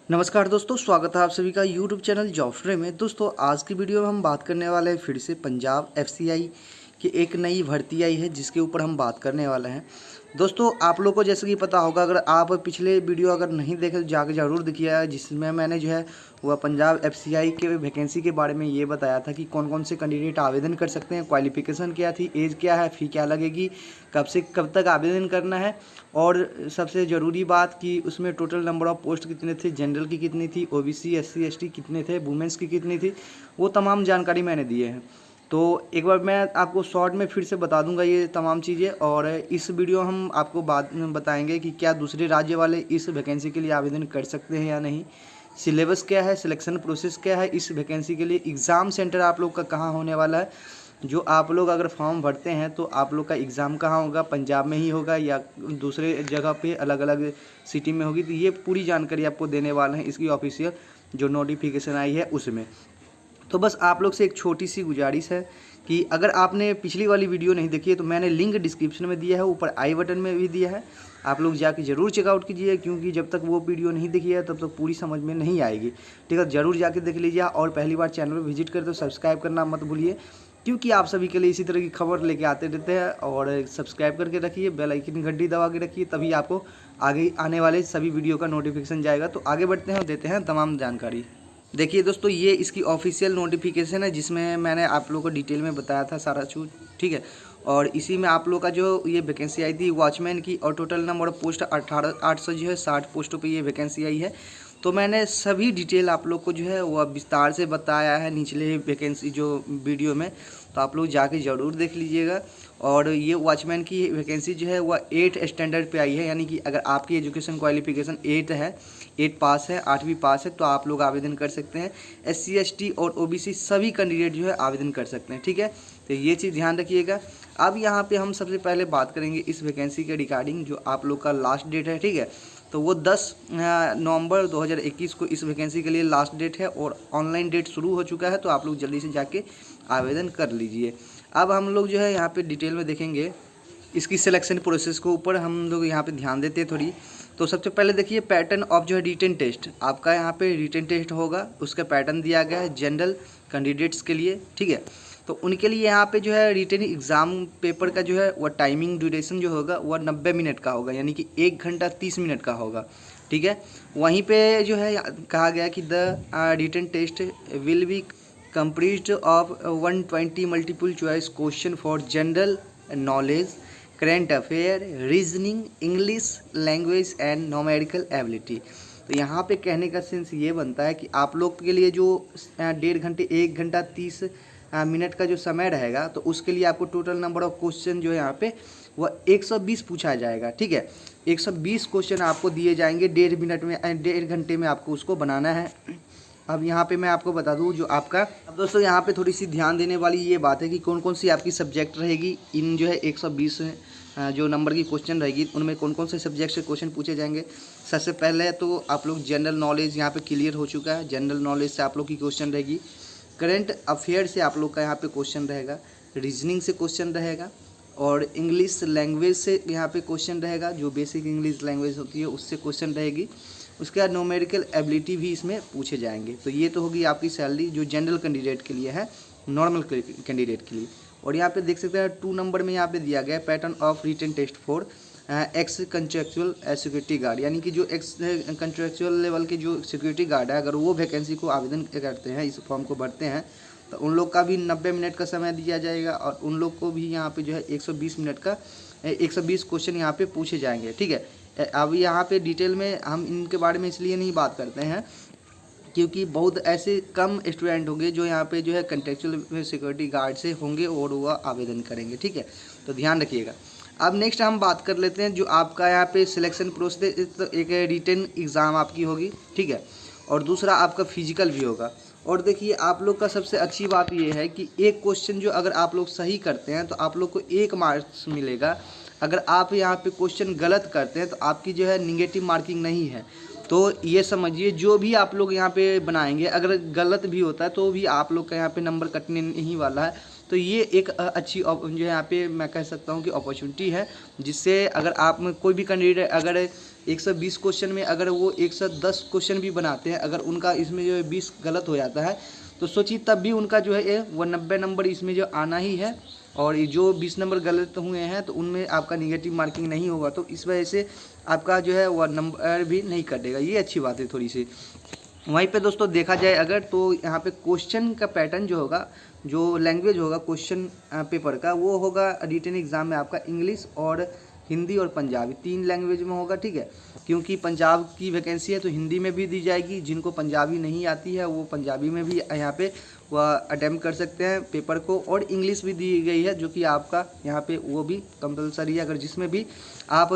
नमस्कार दोस्तों, स्वागत है आप सभी का यूट्यूब चैनल जॉब स्टोरी में। दोस्तों आज की वीडियो में हम बात करने वाले हैं फिर से पंजाब एफसीआई की एक नई भर्ती आई है जिसके ऊपर हम बात करने वाले हैं। दोस्तों आप लोग को जैसे कि पता होगा, अगर आप पिछले वीडियो अगर नहीं देखे तो जाकर ज़रूर देखिए, जिसमें मैंने जो है वह पंजाब एफसीआई के वैकेंसी के बारे में ये बताया था कि कौन कौन से कैंडिडेट आवेदन कर सकते हैं, क्वालिफिकेशन क्या थी, एज क्या है, फ़ी क्या लगेगी, कब से कब तक आवेदन करना है, और सबसे ज़रूरी बात कि उसमें टोटल नंबर ऑफ़ पोस्ट कितने थे, जनरल की कितनी थी, ओबीसी एससी एसटी कितने थे, वुमेंस की कितनी थी, वो तमाम जानकारी मैंने दिए हैं। तो एक बार मैं आपको शॉर्ट में फिर से बता दूंगा ये तमाम चीज़ें, और इस वीडियो हम आपको बाद में बताएंगे कि क्या दूसरे राज्य वाले इस वैकेंसी के लिए आवेदन कर सकते हैं या नहीं, सिलेबस क्या है, सिलेक्शन प्रोसेस क्या है इस वैकेंसी के लिए, एग्ज़ाम सेंटर आप लोग का कहाँ होने वाला है, जो आप लोग अगर फॉर्म भरते हैं तो आप लोग का एग्ज़ाम कहाँ होगा, पंजाब में ही होगा या दूसरे जगह पे अलग अलग सिटी में होगी। तो ये पूरी जानकारी आपको देने वाले हैं इसकी ऑफिशियल जो नोटिफिकेशन आई है उसमें। तो बस आप लोग से एक छोटी सी गुजारिश है कि अगर आपने पिछली वाली वीडियो नहीं देखी है तो मैंने लिंक डिस्क्रिप्शन में दिया है, ऊपर आई बटन में भी दिया है, आप लोग जाके ज़रूर चेकआउट कीजिए, क्योंकि जब तक वो वीडियो नहीं देखी है तब तक पूरी समझ में नहीं आएगी। ठीक है, ज़रूर जाके देख लीजिए, और पहली बार चैनल पर विजिट करें तो सब्सक्राइब करना मत भूलिए, क्योंकि आप सभी के लिए इसी तरह की खबर लेके आते रहते हैं। और सब्सक्राइब करके रखिए, बेल आइकन घंटी दबा के रखिए, तभी आपको आगे आने वाले सभी वीडियो का नोटिफिकेशन जाएगा। तो आगे बढ़ते हैं और देते हैं तमाम जानकारी। देखिए दोस्तों, ये इसकी ऑफिशियल नोटिफिकेशन है जिसमें मैंने आप लोगों को डिटेल में बताया था सारा चीज़। ठीक है, और इसी में आप लोग का जो ये वैकेंसी आई थी वॉचमैन की, और टोटल नंबर ऑफ पोस्ट 800 जो है 60 पोस्टों पे ये वैकेंसी आई है। तो मैंने सभी डिटेल आप लोग को जो है वह विस्तार से बताया है निचले वैकेंसी जो वीडियो में, तो आप लोग जाके ज़रूर देख लीजिएगा। और ये वॉचमैन की वैकेंसी जो है वह 8 स्टैंडर्ड पे आई है, यानी कि अगर आपकी एजुकेशन क्वालिफिकेशन 8 है, 8 पास है, 8वीं पास है, तो आप लोग आवेदन कर सकते हैं। एससी एसटी और ओबीसी सभी कैंडिडेट जो है आवेदन कर सकते हैं। ठीक है, तो ये चीज़ ध्यान रखिएगा। अब यहाँ पे हम सबसे पहले बात करेंगे इस वैकेंसी के रिगार्डिंग, जो आप लोग का लास्ट डेट है। ठीक है, तो वो 10 नवंबर 2021 को इस वैकेंसी के लिए लास्ट डेट है, और ऑनलाइन डेट शुरू हो चुका है, तो आप लोग जल्दी से जाके आवेदन कर लीजिए। अब हम लोग जो है यहाँ पे डिटेल में देखेंगे इसकी सिलेक्शन प्रोसेस को, ऊपर हम लोग यहाँ पे ध्यान देते हैं थोड़ी। तो सबसे पहले देखिए पैटर्न ऑफ जो है रिटन टेस्ट, आपका यहाँ पे रिटन टेस्ट होगा, उसका पैटर्न दिया गया है जनरल कैंडिडेट्स के लिए। ठीक है, तो उनके लिए यहाँ पे जो है रिटन एग्ज़ाम पेपर का जो है वह टाइमिंग ड्यूरेशन जो होगा वह 90 मिनट का होगा, यानी कि 1 घंटा 30 मिनट का होगा। ठीक है, वहीं पे जो है कहा गया कि the written test will be complete of 120 multiple choice question for general knowledge, current affair, reasoning, English language and numerical ability. तो यहाँ पे कहने का सेंस ये बनता है कि आप लोग के लिए जो 1.5 घंटे 1 घंटा 30 मिनट का जो समय रहेगा, तो उसके लिए आपको टोटल नंबर ऑफ क्वेश्चन जो है यहाँ पे वह 120 पूछा जाएगा। ठीक है, 120 क्वेश्चन आपको दिए जाएंगे, 1.5 मिनट में 1.5 घंटे में आपको उसको बनाना है। अब यहाँ पे मैं आपको बता दूँ जो आपका, अब दोस्तों यहाँ पे थोड़ी सी ध्यान देने वाली ये बात है कि कौन कौन सी आपकी सब्जेक्ट रहेगी। इन जो है 120 जो नंबर की क्वेश्चन रहेगी उनमें कौन कौन से सब्जेक्ट से क्वेश्चन पूछे जाएंगे। सबसे पहले तो आप लोग जनरल नॉलेज यहाँ पे क्लियर हो चुका है, जनरल नॉलेज से आप लोग की क्वेश्चन रहेगी। करंट अफेयर से आप लोग का यहाँ पे क्वेश्चन रहेगा, रीजनिंग से क्वेश्चन रहेगा, और इंग्लिश लैंग्वेज से यहाँ पे क्वेश्चन रहेगा, जो बेसिक इंग्लिश लैंग्वेज होती है उससे क्वेश्चन रहेगी। उसके बाद न्यूमेरिकल एबिलिटी भी इसमें पूछे जाएंगे। तो ये तो होगी आपकी सैलरी जो जनरल कैंडिडेट के लिए है, नॉर्मल कैंडिडेट के लिए। और यहाँ पे देख सकते हैं 2 नंबर में यहाँ पे दिया गया pattern of written test for ex contractual security guard, यानी कि जो एक्स कंट्रेक्चुअल लेवल के जो सिक्योरिटी गार्ड है, अगर वो वैकेंसी को आवेदन करते हैं, इस फॉर्म को भरते हैं, तो उन लोग का भी 90 मिनट का समय दिया जाएगा, और उन लोग को भी यहाँ पे जो है 120 मिनट का 120 क्वेश्चन यहाँ पे पूछे जाएंगे। ठीक है, अब यहाँ पे डिटेल में हम इनके बारे में इसलिए नहीं बात करते हैं क्योंकि बहुत ऐसे कम स्टूडेंट होंगे जो यहाँ पे जो है कंटेक्चुअल सिक्योरिटी गार्ड से होंगे और वह आवेदन करेंगे। ठीक है, तो ध्यान रखिएगा। अब नेक्स्ट हम बात कर लेते हैं जो आपका यहाँ पे सिलेक्शन प्रोसेस, तो एक रिटन एग्ज़ाम आपकी होगी। ठीक है, और दूसरा आपका फिजिकल भी होगा। और देखिए आप लोग का सबसे अच्छी बात ये है कि एक क्वेश्चन जो अगर आप लोग सही करते हैं तो आप लोग को 1 मार्क्स मिलेगा। अगर आप यहाँ पे क्वेश्चन गलत करते हैं तो आपकी जो है निगेटिव मार्किंग नहीं है। तो ये समझिए जो भी आप लोग यहाँ पे बनाएंगे, अगर गलत भी होता है तो भी आप लोग का यहाँ पे नंबर कटने नहीं वाला है। तो ये एक अच्छी जो है यहाँ पे मैं कह सकता हूँ कि अपॉर्चुनिटी है, जिससे अगर आप कोई भी कैंडिडेट अगर 120 क्वेश्चन में अगर वो 110 क्वेश्चन भी बनाते हैं, अगर उनका इसमें जो है 20 गलत हो जाता है तो सोचिए तब भी उनका जो है वो 90 नंबर इसमें जो आना ही है। और ये जो 20 नंबर गलत हुए हैं तो उनमें आपका निगेटिव मार्किंग नहीं होगा, तो इस वजह से आपका जो है वह नंबर भी नहीं कटेगा। ये अच्छी बात है थोड़ी सी। वहीं पे दोस्तों देखा जाए अगर तो यहाँ पे क्वेश्चन का पैटर्न जो होगा, जो लैंग्वेज होगा क्वेश्चन पेपर का, वो होगा रिटन एग्ज़ाम में आपका इंग्लिश और हिंदी और पंजाबी 3 लैंग्वेज में होगा, ठीक है। क्योंकि पंजाब की वैकेंसी है तो हिंदी में भी दी जाएगी, जिनको पंजाबी नहीं आती है वो पंजाबी में भी यहाँ पे वह अटैम्प्ट कर सकते हैं पेपर को। और इंग्लिश भी दी गई है जो कि आपका यहाँ पे वो भी कंपलसरी है, अगर जिसमें भी आप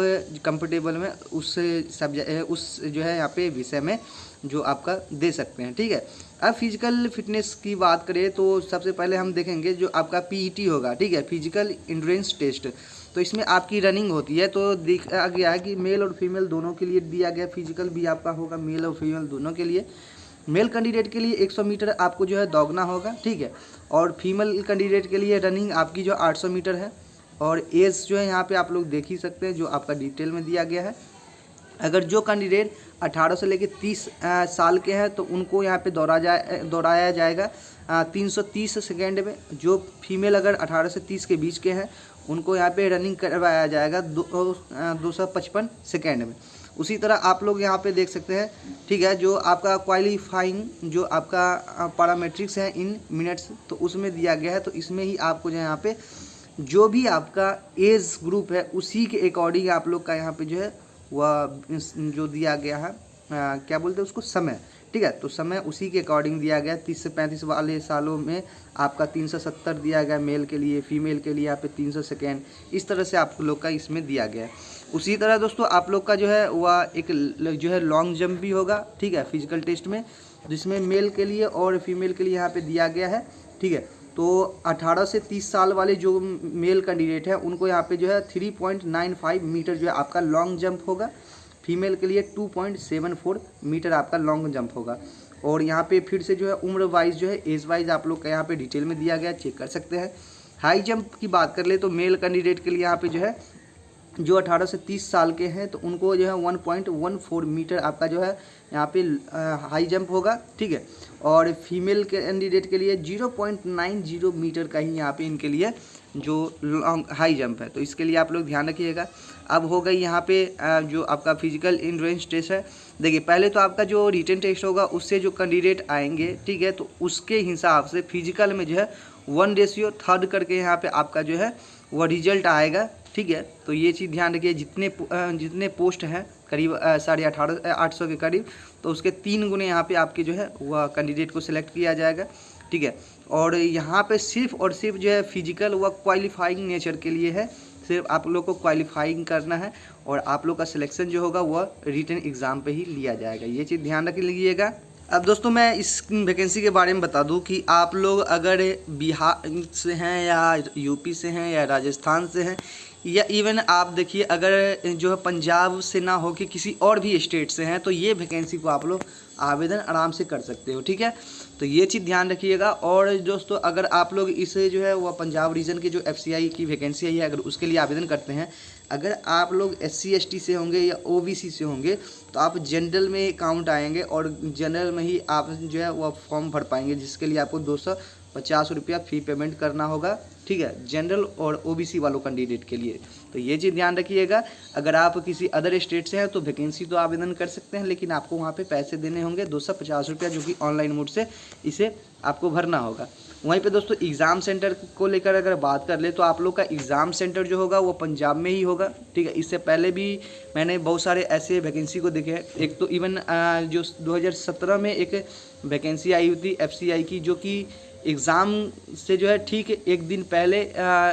कंफर्टेबल में उस सब्जेक्ट उस जो है यहाँ पे विषय में जो आपका दे सकते हैं, ठीक है। अब फिजिकल फिटनेस की बात करें तो सबसे पहले हम देखेंगे जो आपका पीईटी होगा, ठीक है, फिजिकल एंड्योरेंस टेस्ट। तो इसमें आपकी रनिंग होती है, तो देखा गया है कि मेल और फीमेल दोनों के लिए दिया गया। फिजिकल भी आपका होगा मेल और फीमेल दोनों के लिए। मेल कैंडिडेट के लिए 100 मीटर आपको जो है दौड़ना होगा, ठीक है। और फीमेल कैंडिडेट के लिए रनिंग आपकी जो 800 मीटर है। और एज जो है यहाँ पे आप लोग देख ही सकते हैं जो आपका डिटेल में दिया गया है। अगर जो कैंडिडेट 18 से लेकर 30 साल के हैं तो उनको यहाँ पे दौड़ाया जाएगा 330 सेकेंड में। जो फीमेल अगर 18 से 30 के बीच के हैं उनको यहाँ पे रनिंग करवाया जाएगा 255 सेकेंड में। उसी तरह आप लोग यहाँ पे देख सकते हैं, ठीक है, जो आपका क्वालिफाइंग जो आपका पैरामीट्रिक्स है इन मिनट्स, तो उसमें दिया गया है। तो इसमें ही आपको जो है यहाँ पे जो भी आपका एज ग्रुप है उसी के अकॉर्डिंग आप लोग का यहाँ पे जो है वह जो दिया गया है क्या बोलते हैं उसको, समय, ठीक है। तो समय उसी के अकॉर्डिंग दिया गया। 30 से 35 वाले सालों में आपका 370 दिया गया मेल के लिए, फीमेल के लिए यहाँ पे 300 सेकेंड, इस तरह से आप लोग का इसमें दिया गया है। उसी तरह दोस्तों आप लोग का जो है वह एक जो है लॉन्ग जंप भी होगा, ठीक है, फिजिकल टेस्ट में, जिसमें मेल के लिए और फीमेल के लिए यहाँ पे दिया गया है, ठीक है। तो 18 से 30 साल वाले जो मेल कैंडिडेट हैं उनको यहाँ पे जो है 3.95 मीटर जो है आपका लॉन्ग जंप होगा। फीमेल के लिए 2.74 मीटर आपका लॉन्ग जंप होगा। और यहाँ पे फिर से जो है उम्र वाइज जो है एज वाइज आप लोग का यहाँ पे डिटेल में दिया गया, चेक कर सकते हैं। हाई जंप की बात कर ले तो मेल कैंडिडेट के लिए यहाँ पे जो है जो 18 से 30 साल के हैं तो उनको जो है 1.14 मीटर आपका जो है यहाँ पे हाई जंप होगा, ठीक है। और फीमेल कैंडिडेट के लिए 0.90 मीटर का ही यहाँ पे इनके लिए जो लॉन्ग हाई जंप है, तो इसके लिए आप लोग ध्यान रखिएगा। अब हो गई यहाँ पे जो आपका फिजिकल एंड्योरेंस टेस्ट है। देखिए पहले तो आपका जो रिटन टेस्ट होगा उससे जो कैंडिडेट आएंगे, ठीक है, तो उसके हिसाब से फिजिकल में जो है 1:3 करके यहाँ पे आपका जो है वह रिजल्ट आएगा, ठीक है। तो ये चीज़ ध्यान रखिए, जितने पोस्ट हैं करीब 850 के करीब, तो उसके 3 गुने यहाँ पे आपके जो है वह कैंडिडेट को सिलेक्ट किया जाएगा, ठीक है। और यहाँ पे सिर्फ और सिर्फ जो है फिजिकल वह क्वालिफाइंग नेचर के लिए है, सिर्फ आप लोग को क्वालिफाइंग करना है और आप लोग का सिलेक्शन जो होगा वह रिटन एग्ज़ाम पे ही लिया जाएगा। ये चीज़ ध्यान रख लीजिएगा। अब दोस्तों मैं इस वैकेंसी के बारे में बता दूं कि आप लोग अगर बिहार से हैं या यूपी से हैं या राजस्थान से हैं या इवन आप देखिए अगर जो है पंजाब से ना हो कि किसी और भी स्टेट से हैं, तो ये वैकेंसी को आप लोग आवेदन आराम से कर सकते हो, ठीक है। तो ये चीज़ ध्यान रखिएगा। और दोस्तों अगर आप लोग इसे जो है वह पंजाब रीजन की जो FCI की वैकेंसी है अगर उसके लिए आवेदन करते हैं, अगर आप लोग SC ST से होंगे या OBC से होंगे तो आप जनरल में काउंट आएंगे और जनरल में ही आप जो है वह फॉर्म भर पाएंगे, जिसके लिए आपको 250 रुपया फी पेमेंट करना होगा, ठीक है, जनरल और OBC वालों कैंडिडेट के लिए। तो ये चीज़ ध्यान रखिएगा। अगर आप किसी अदर स्टेट से हैं तो वैकेंसी तो आवेदन कर सकते हैं, लेकिन आपको वहाँ पे पैसे देने होंगे 250 रुपया, जो कि ऑनलाइन मोड से इसे आपको भरना होगा। वहीं पे दोस्तों एग्ज़ाम सेंटर को लेकर अगर बात कर ले तो आप लोग का एग्ज़ाम सेंटर जो होगा वो पंजाब में ही होगा, ठीक है। इससे पहले भी मैंने बहुत सारे ऐसे वैकेंसी को देखे हैं। एक तो इवन जो 2017 में एक वैकेंसी आई हुई थी FCI की, जो कि एग्ज़ाम से जो है ठीक एक दिन पहले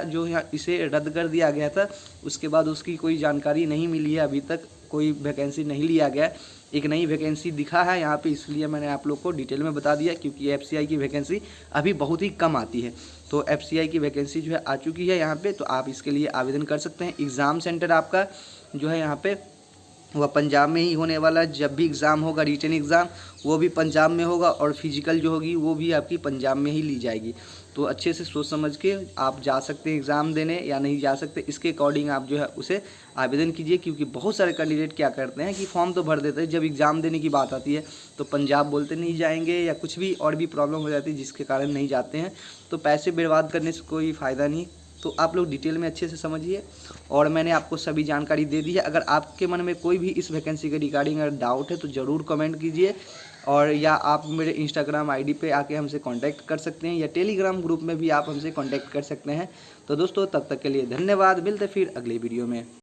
जो इसे रद्द कर दिया गया था। उसके बाद उसकी कोई जानकारी नहीं मिली है, अभी तक कोई वैकेंसी नहीं लिया गया। एक नई वैकेंसी दिखा है यहाँ पे, इसलिए मैंने आप लोग को डिटेल में बता दिया, क्योंकि FCI की वैकेंसी अभी बहुत ही कम आती है। तो FCI की वैकेंसी जो है आ चुकी है यहाँ पे, तो आप इसके लिए आवेदन कर सकते हैं। एग्ज़ाम सेंटर आपका जो है यहाँ पे वह पंजाब में ही होने वाला है। जब भी एग्ज़ाम होगा रिटन एग्ज़ाम वो भी पंजाब में होगा और फिजिकल जो होगी वो भी आपकी पंजाब में ही ली जाएगी। तो अच्छे से सोच समझ के आप जा सकते हैं एग्ज़ाम देने या नहीं जा सकते, इसके अकॉर्डिंग आप जो है उसे आवेदन कीजिए। क्योंकि बहुत सारे कैंडिडेट क्या करते हैं कि फॉर्म तो भर देते हैं, जब एग्ज़ाम देने की बात आती है तो पंजाब बोलते नहीं जाएंगे या कुछ भी और भी प्रॉब्लम हो जाती है जिसके कारण नहीं जाते हैं। तो पैसे बर्बाद करने से कोई फ़ायदा नहीं। तो आप लोग डिटेल में अच्छे से समझिए और मैंने आपको सभी जानकारी दे दी है। अगर आपके मन में कोई भी इस वैकेंसी के रिगार्डिंग अगर डाउट है तो ज़रूर कमेंट कीजिए, और या आप मेरे इंस्टाग्राम आईडी पे आके हमसे कांटेक्ट कर सकते हैं या टेलीग्राम ग्रुप में भी आप हमसे कांटेक्ट कर सकते हैं। तो दोस्तों तब तक के लिए धन्यवाद, मिलते फिर अगले वीडियो में।